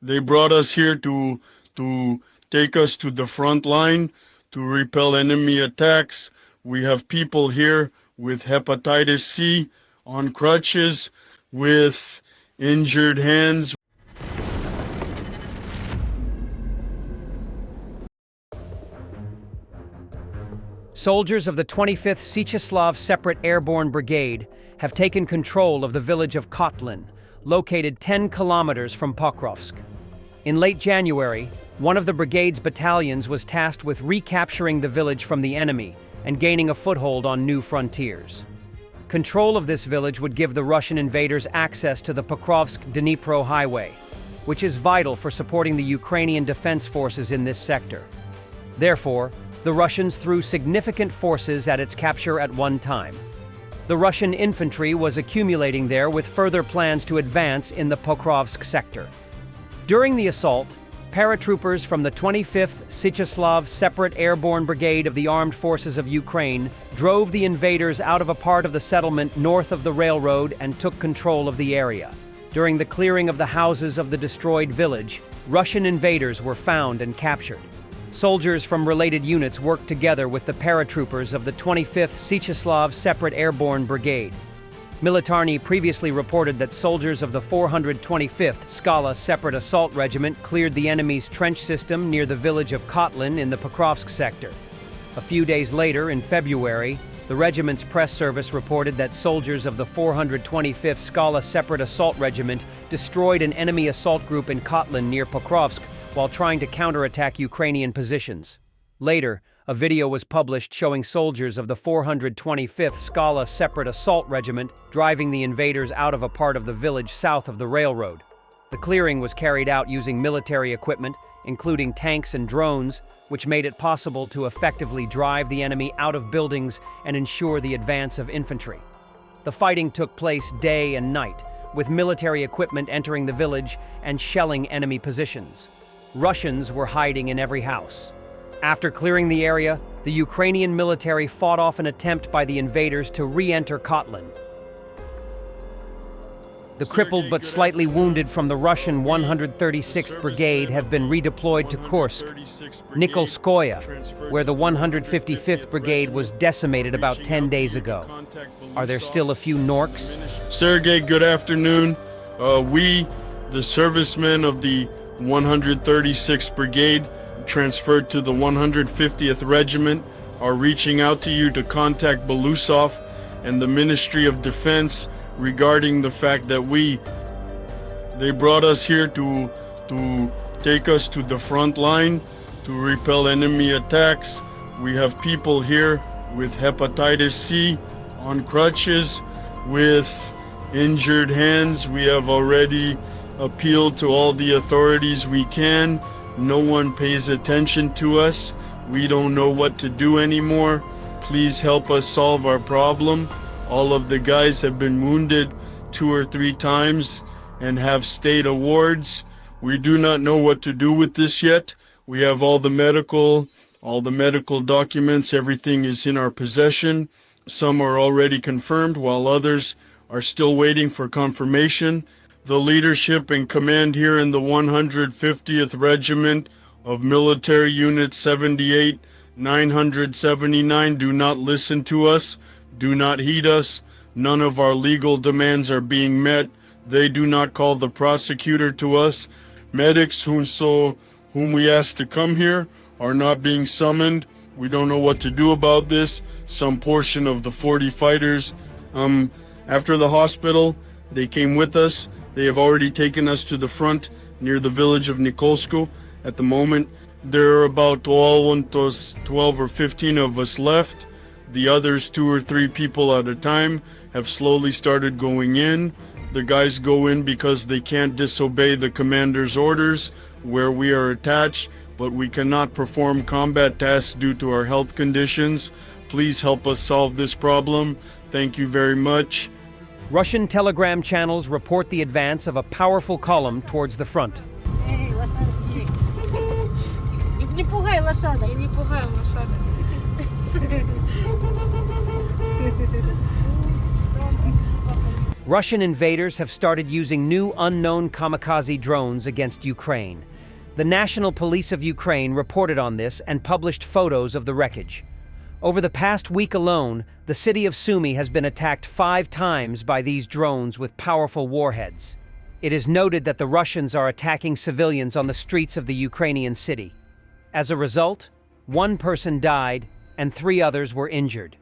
They brought us here to take us to the front line to repel enemy attacks. We have people here with hepatitis C, on crutches, with injured hands. Soldiers of the 25th Syechoslav Separate Airborne Brigade have taken control of the village of Kotlyne, located 10 kilometers from Pokrovsk. In late January, one of the brigade's battalions was tasked with recapturing the village from the enemy and gaining a foothold on new frontiers. Control of this village would give the Russian invaders access to the Pokrovsk-Dnipro highway, which is vital for supporting the Ukrainian defense forces in this sector. Therefore, the Russians threw significant forces at its capture at one time. The Russian infantry was accumulating there with further plans to advance in the Pokrovsk sector. During the assault, paratroopers from the 25th Syechoslav Separate Airborne Brigade of the Armed Forces of Ukraine drove the invaders out of a part of the settlement north of the railroad and took control of the area. During the clearing of the houses of the destroyed village, Russian invaders were found and captured. Soldiers from related units worked together with the paratroopers of the 25th Syechoslav Separate Airborne Brigade. Militarny previously reported that soldiers of the 425th Skala Separate Assault Regiment cleared the enemy's trench system near the village of Kotlyne in the Pokrovsk sector. A few days later, in February, the regiment's press service reported that soldiers of the 425th Skala Separate Assault Regiment destroyed an enemy assault group in Kotlyne near Pokrovsk while trying to counterattack Ukrainian positions. Later, a video was published showing soldiers of the 425th Skala Separate Assault Regiment driving the invaders out of a part of the village south of the railroad. The clearing was carried out using military equipment, including tanks and drones, which made it possible to effectively drive the enemy out of buildings and ensure the advance of infantry. The fighting took place day and night, with military equipment entering the village and shelling enemy positions. Russians were hiding in every house. After clearing the area, the Ukrainian military fought off an attempt by the invaders to re-enter Kotlyne. The crippled but slightly wounded from the Russian 136th Brigade have been redeployed to Kursk, Nikolskoye, where the 155th Brigade was decimated about 10 days ago. Are there still a few Norks? Sergey, good afternoon. We, the servicemen of the 136th Brigade, transferred to the 150th Regiment, are reaching out to you to contact Belousov and the Ministry of Defense regarding the fact that they brought us here to take us to the front line to repel enemy attacks. We have people here with hepatitis C, on crutches, with injured hands. We have already appealed to all the authorities we can. No one pays attention to us. We don't know what to do anymore. Please help us solve our problem. All of the guys have been wounded 2 or 3 times and have state awards. We do not know what to do with this yet. We have all the medical documents. Everything is in our possession. Some are already confirmed, while others are still waiting for confirmation. The leadership and command here in the 150th Regiment of Military Unit 78, 979 do not listen to us, do not heed us. None of our legal demands are being met. They do not call the prosecutor to us. Medics whom we asked to come here are not being summoned. We don't know what to do about this. Some portion of the 40 fighters, after the hospital, they came with us. They have already taken us to the front near the village of Nikolskoye. At the moment, there are about 12 or 15 of us left. The others, 2 or 3 people at a time, have slowly started going in. The guys go in because they can't disobey the commander's orders where we are attached, but we cannot perform combat tasks due to our health conditions. Please help us solve this problem. Thank you very much. Russian telegram channels report the advance of a powerful column towards the front. Russian invaders have started using new unknown kamikaze drones against Ukraine. The National Police of Ukraine reported on this and published photos of the wreckage. Over the past week alone, the city of Sumy has been attacked 5 times by these drones with powerful warheads. It is noted that the Russians are attacking civilians on the streets of the Ukrainian city. As a result, 1 person died and 3 others were injured.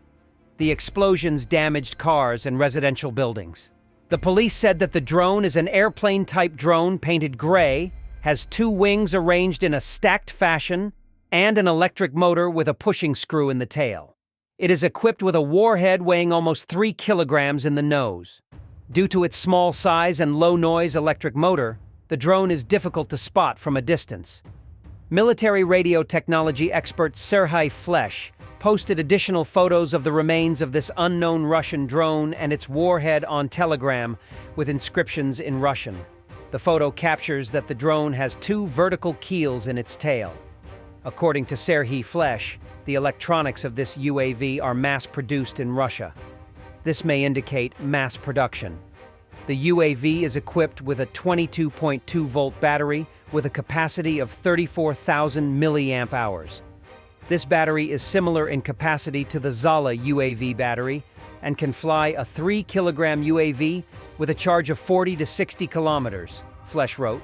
The explosions damaged cars and residential buildings. The police said that the drone is an airplane-type drone painted gray, has 2 wings arranged in a stacked fashion, and an electric motor with a pushing screw in the tail. It is equipped with a warhead weighing almost 3 kilograms in the nose. Due to its small size and low-noise electric motor, the drone is difficult to spot from a distance. Military radio technology expert Serhiy Flesh posted additional photos of the remains of this unknown Russian drone and its warhead on Telegram with inscriptions in Russian. The photo captures that the drone has 2 vertical keels in its tail. According to Serhiy Flesh, the electronics of this UAV are mass-produced in Russia. This may indicate mass production. The UAV is equipped with a 22.2-volt battery with a capacity of 34,000 milliamp hours. This battery is similar in capacity to the Zala UAV battery and can fly a 3-kilogram UAV with a charge of 40 to 60 kilometers, Flesh wrote.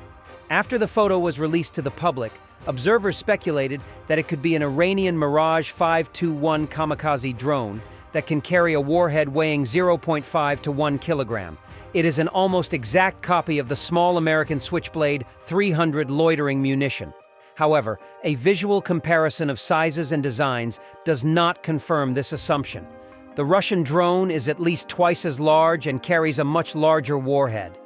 After the photo was released to the public, observers speculated that it could be an Iranian Mirage 521 kamikaze drone that can carry a warhead weighing 0.5 to 1 kilogram. It is an almost exact copy of the small American Switchblade 300 loitering munition. However, a visual comparison of sizes and designs does not confirm this assumption. The Russian drone is at least twice as large and carries a much larger warhead.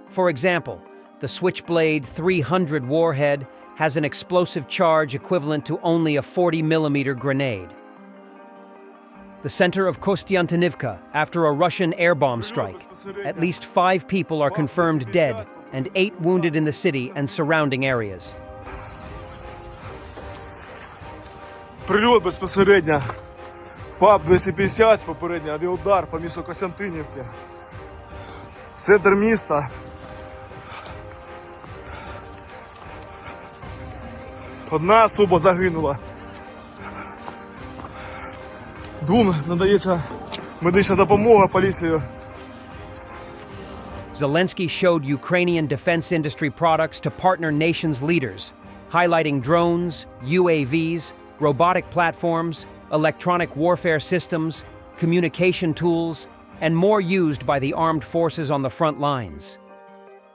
For example, the Switchblade 300 warhead has an explosive charge equivalent to only a 40-millimeter grenade. The center of Kostiantynivka after a Russian air bomb strike. At least 5 people are confirmed dead and 8 wounded in the city and surrounding areas. Прильот безпосередньо. ФАБ 250, попередній авіаудар по місту Костянтинівки. Центр міста. Одна особа загинула. 2 надається медична допомога поліцією. Zelensky showed Ukrainian defense industry products to partner nations' leaders, highlighting drones, UAVs, robotic platforms, electronic warfare systems, communication tools, and more used by the armed forces on the front lines.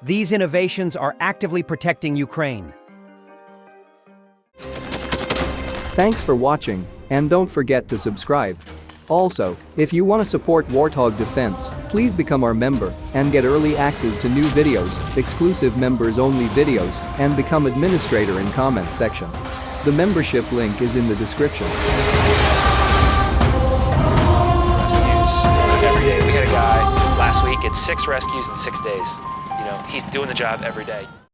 These innovations are actively protecting Ukraine. Thanks for watching, and don't forget to subscribe. Also, if you want to support Warthog Defense, please become our member and get early access to new videos, exclusive members-only videos, and become administrator in comment section. The membership link is in the description. Rescues every day. We had a guy last week at 6 rescues in 6 days. You know, he's doing the job every day.